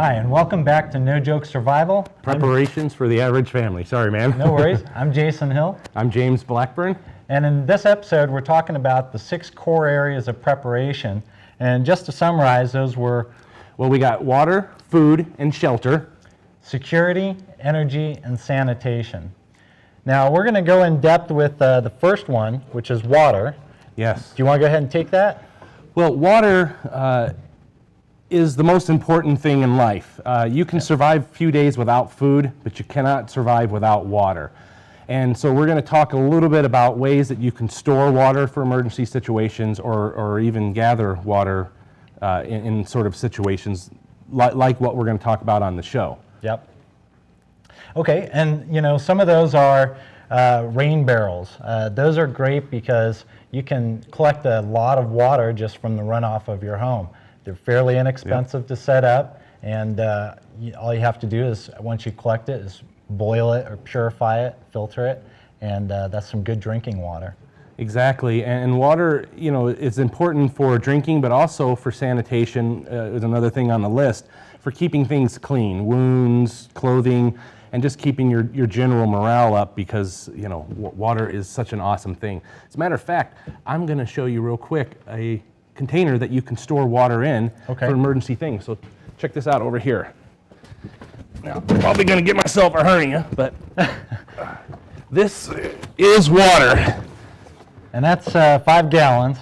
Hi, and welcome back to No Joke Survival. Preparations for the average family. Sorry, man. No worries. I'm Jason Hill. I'm James Blackburn. And in this episode, we're talking about the 6 core areas of preparation. And just to summarize, those were... Well, we got water, food, and shelter. Security, energy, and sanitation. Now, we're going to go in depth with the first one, which is water. Yes. Do you want to go ahead and take that? Well, water is the most important thing in life. You can survive a few days without food, but you cannot survive without water. And so we're going to talk a little bit about ways that you can store water for emergency situations or even gather water in sort of situations like what we're going to talk about on the show. Yep. Okay, and you know, some of those are rain barrels. Those are great because you can collect a lot of water just from the runoff of your home. They're fairly inexpensive to set up, and all you have to do is, once you collect it, is boil it or purify it, filter it, and that's some good drinking water. Exactly, and water, you know, is important for drinking, but also for sanitation is another thing on the list, for keeping things clean, wounds, clothing, and just keeping your general morale up because, you know, water is such an awesome thing. As a matter of fact, I'm going to show you real quick a container that you can store water in for emergency things. So check this out over here. Now, I'm probably going to get myself a hernia, but this is water. And that's 5 gallons.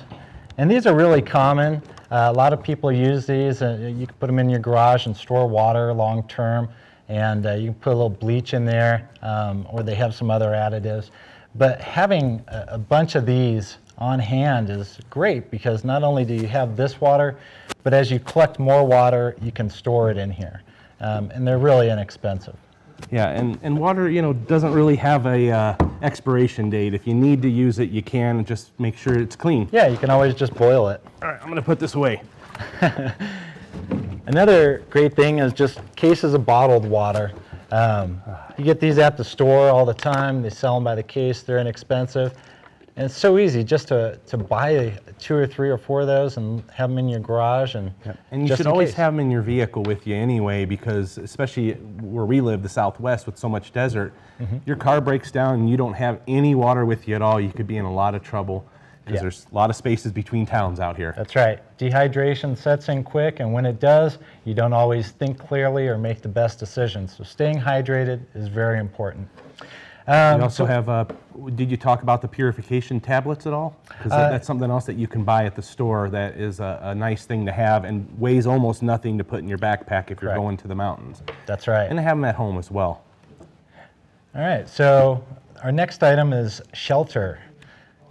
And these are really common. A lot of people use these. You can put them in your garage and store water long term. And you can put a little bleach in there, or they have some other additives. But having a bunch of these on hand is great because not only do you have this water, but as you collect more water, you can store it in here. And they're really inexpensive. Yeah, and water, you know, doesn't really have a expiration date. If you need to use it, you can. Just make sure it's clean. Yeah, you can always just boil it. All right, I'm going to put this away. Another great thing is just cases of bottled water. You get these at the store all the time. They sell them by the case. They're inexpensive. And it's so easy just to buy 2 or 3 or 4 of those and have them in your garage. And you should always have them in your vehicle with you anyway, because especially where we live, the Southwest, with so much desert, your car breaks down and you don't have any water with you at all, you could be in a lot of trouble because there's a lot of spaces between towns out here. That's right. Dehydration sets in quick, and when it does, you don't always think clearly or make the best decisions. So staying hydrated is very important. We also have, did you talk about the purification tablets at all? Because that's something else that you can buy at the store that is a nice thing to have and weighs almost nothing to put in your backpack if you're going to the mountains. That's right. And have them at home as well. All right, so our next item is shelter.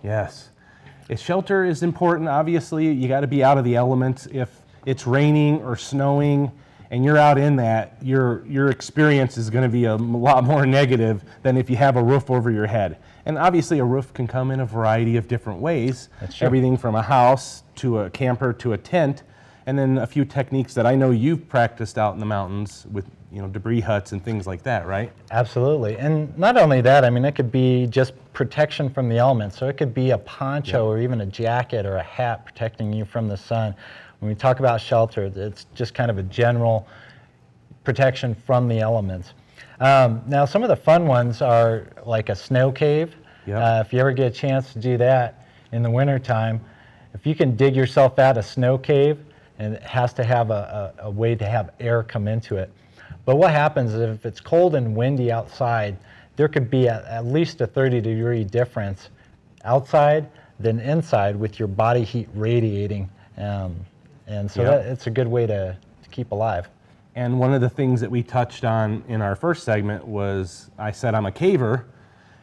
Yes. Shelter is important. Obviously, you got to be out of the elements. If it's raining or snowing, and you're out in that, your experience is going to be a lot more negative than if you have a roof over your head. And obviously a roof can come in a variety of different ways. That's true. Everything from a house to a camper to a tent, and then a few techniques that I know you've practiced out in the mountains with, you know, debris huts and things like that, right? Absolutely. And not only that, I mean, it could be just protection from the elements. So it could be a poncho or even a jacket or a hat protecting you from the sun. When we talk about shelter, it's just kind of a general protection from the elements. Now, some of the fun ones are like a snow cave. If you ever get a chance to do that in the wintertime, if you can dig yourself out a snow cave, and it has to have a way to have air come into it. But what happens is if it's cold and windy outside, there could be at least a 30-degree difference outside than inside with your body heat radiating. And so it's a good way to keep alive. And one of the things that we touched on in our first segment was, I said I'm a caver,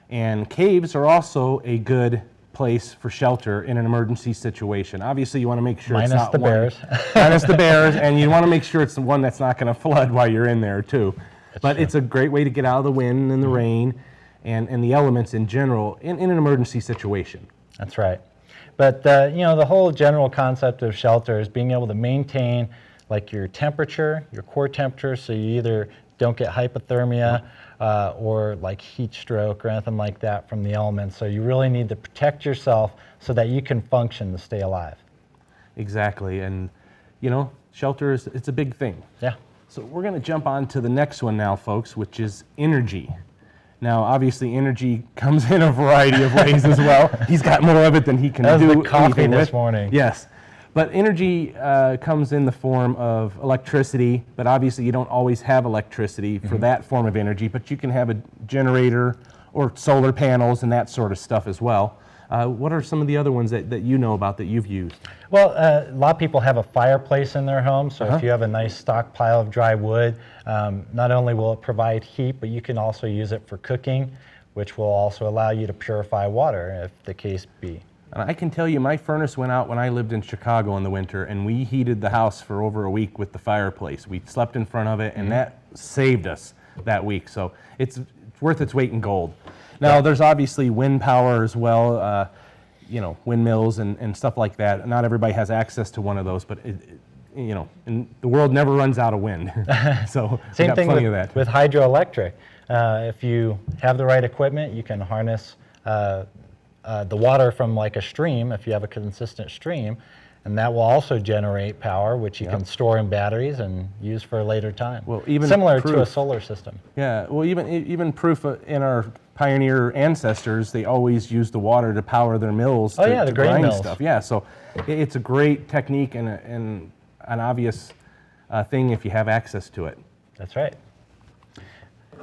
and caves are also a good place for shelter in an emergency situation. Obviously, you want to make sure it's not bears. Minus the bears, and you want to make sure it's the one that's not going to flood while you're in there too. But it's a great way to get out of the wind and the rain and the elements in general in an emergency situation. That's right. But you know, the whole general concept of shelter is being able to maintain like your temperature, your core temperature, so you either don't get hypothermia or like heat stroke or anything like that from the elements. So you really need to protect yourself so that you can function to stay alive. Exactly, and you know, shelter it's a big thing. Yeah. So we're going to jump on to the next one now, folks, which is energy. Now, obviously, energy comes in a variety of ways as well. He's got more of it than he can That was do the coffee anything this with. morning. Yes. But energy comes in the form of electricity, but obviously you don't always have electricity for that form of energy, but you can have a generator or solar panels and that sort of stuff as well. What are some of the other ones that you know about that you've used? Well, a lot of people have a fireplace in their home, so if you have a nice stockpile of dry wood, not only will it provide heat, but you can also use it for cooking, which will also allow you to purify water, if the case be. And I can tell you, my furnace went out when I lived in Chicago in the winter, and we heated the house for over a week with the fireplace. We slept in front of it, and that saved us that week. So it's worth its weight in gold. Now, there's obviously wind power as well, you know, windmills and stuff like that. Not everybody has access to one of those, but you know, and the world never runs out of wind. So Same got thing plenty of that. with hydroelectric. If you have the right equipment, you can harness the water from like a stream, if you have a consistent stream, and that will also generate power, which you can store in batteries and use for a later time. Well, even similar to a solar system. Yeah, well, even proof in our pioneer ancestors, they always used the water to power their mills the to grain grind mills. stuff. Yeah, so it's a great technique and an obvious thing if you have access to it. That's right.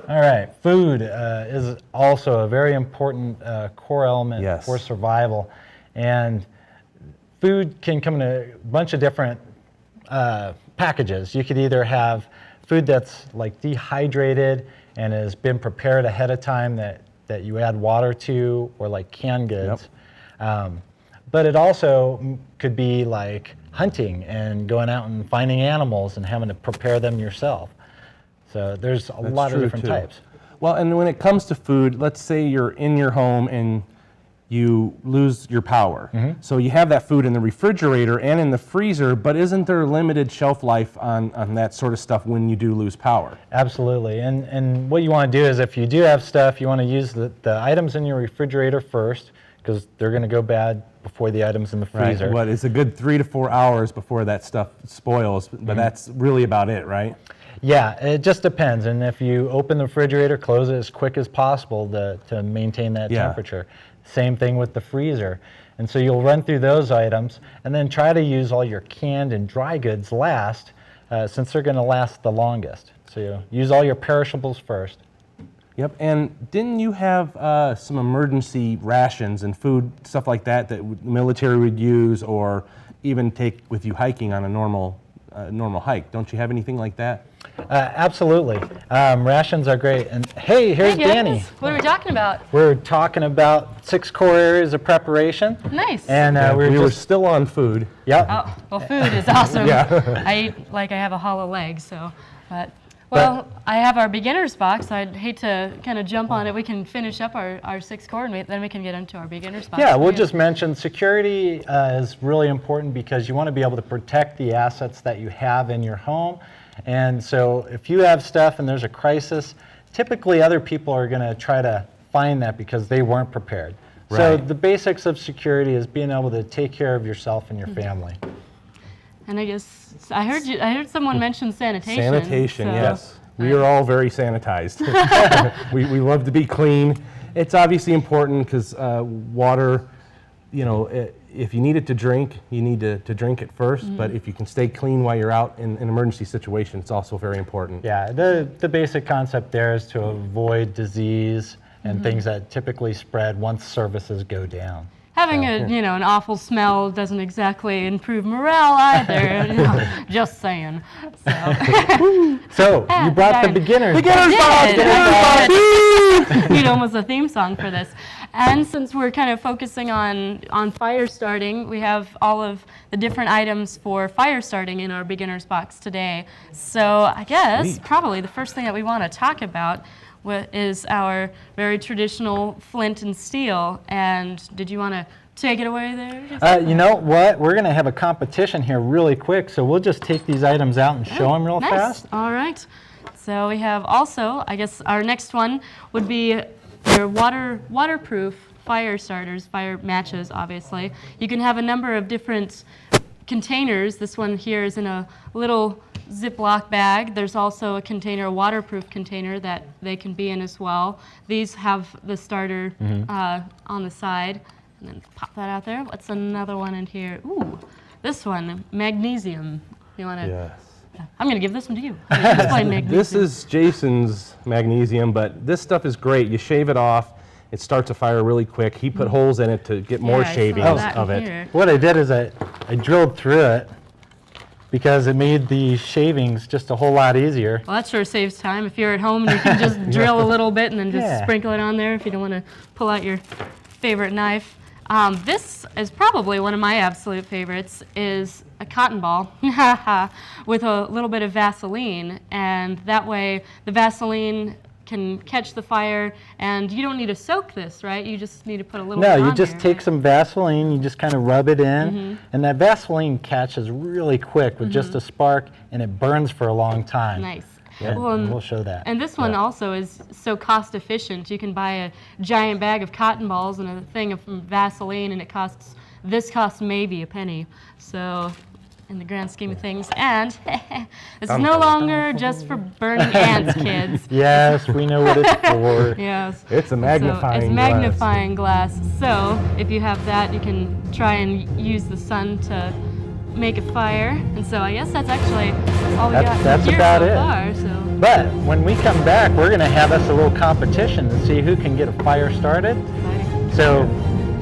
All right, food is also a very important core element for survival, and food can come in a bunch of different packages. You could either have food that's like dehydrated and has been prepared ahead of time that you add water to, or like canned goods. But it also could be like hunting and going out and finding animals and having to prepare them yourself. So there's a lot of different types. Well, and when it comes to food, let's say you're in your home and you lose your power. So you have that food in the refrigerator and in the freezer, but isn't there a limited shelf life on that sort of stuff when you do lose power? Absolutely. And what you want to do is, if you do have stuff, you want to use the items in your refrigerator first, because they're going to go bad before the items in the freezer. Right. What, it's a good 3 to 4 hours before that stuff spoils, but that's really about it, right? Yeah, it just depends. And if you open the refrigerator, close it as quick as possible to maintain that temperature. Same thing with the freezer. And so you'll run through those items and then try to use all your canned and dry goods last, since they're going to last the longest. So you use all your perishables first. Yep, and didn't you have some emergency rations and food, stuff like that the military would use, or even take with you hiking on a normal hike? Don't you have anything like that? Absolutely. Rations are great. And hey, here's Dani. What are we talking about? We're talking about 6 core areas of preparation. Nice. And we were still on food. Yep. Oh, well, food is awesome. I have a hollow leg, so, well, I have our beginner's box. I'd hate to kind of jump on it. We can finish up our 6 core, and then we can get into our beginner's box. Yeah, we'll just mention security is really important, because you want to be able to protect the assets that you have in your home. And so if you have stuff and there's a crisis, typically other people are going to try to find that because they weren't prepared. Right. So the basics of security is being able to take care of yourself and your family. And I guess I heard someone mention sanitation. Sanitation, yes. We are all very sanitized. we love to be clean. It's obviously important because water, you know, if you need it to drink, you need to drink it first. But if you can stay clean while you're out in an emergency situation, it's also very important. Yeah, the basic concept there is to avoid disease and things that typically spread once services go down. Having an awful smell doesn't exactly improve morale either. Just saying. So you brought the beginners box. You know, almost a theme song for this. And since we're kind of focusing on fire starting, we have all of the different items for fire starting in our beginner's box today. So I guess probably the first thing that we want to talk about is our very traditional flint and steel. And did you want to take it away there? You know what? We're going to have a competition here really quick, so we'll just take these items out and show them real fast. All right. So we have also, I guess our next one would be your waterproof fire starters, fire matches, obviously. You can have a number of different containers. This one here is in a little Ziploc bag. There's also a container, a waterproof container that they can be in as well. These have the starter on the side. And then pop that out there. What's another one in here? Ooh, this one, magnesium. You want to? Yes. I'm going to give this one to you. Explain magnesium. This is Jason's magnesium, but this stuff is great. You shave it off, it starts a fire really quick. He put holes in it to get more I saw shavings that of in it. here. What I did is I drilled through it because it made the shavings just a whole lot easier. Well, that sure saves time. If you're at home, you can just drill a little bit and then just Yeah. sprinkle it on there if you don't want to pull out your favorite knife. This is probably one of my absolute favorites, is a cotton ball with a little bit of Vaseline, and that way the Vaseline can catch the fire, and you don't need to soak this, right? You just need to put a little No, bit you on just there, take right? some Vaseline, you just kind of rub it in, and that Vaseline catches really quick with just a spark, and it burns for a long time. Nice. And Well, we'll show that. And this one also is so cost efficient. You can buy a giant bag of cotton balls and a thing of Vaseline, and this costs maybe a penny. So, in the grand scheme of things, and it's no longer just for burning ants, kids. Yes, we know what it's for. Yes. It's a magnifying It's glass. magnifying glass. So if you have that, you can try and use the sun to make a fire. And so I guess that's actually all we got That's here about so it. far. So But when we come back, we're going to have us a little competition to see who can get a fire started. exciting. So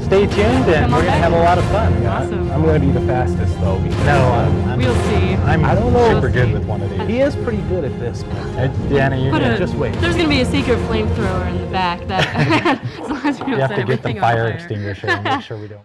stay tuned, and Come we're on going to back. have a lot of fun. Awesome. I'm going to be the fastest though. Because No, We'll see. I'm I don't know. super good with one of these. he is pretty good at this. But Danny, you're Put gonna a- just wait. There's going to be a secret flamethrower in the back that as long as we don't you have set to get the everything on fire fire. extinguisher and make sure we don't.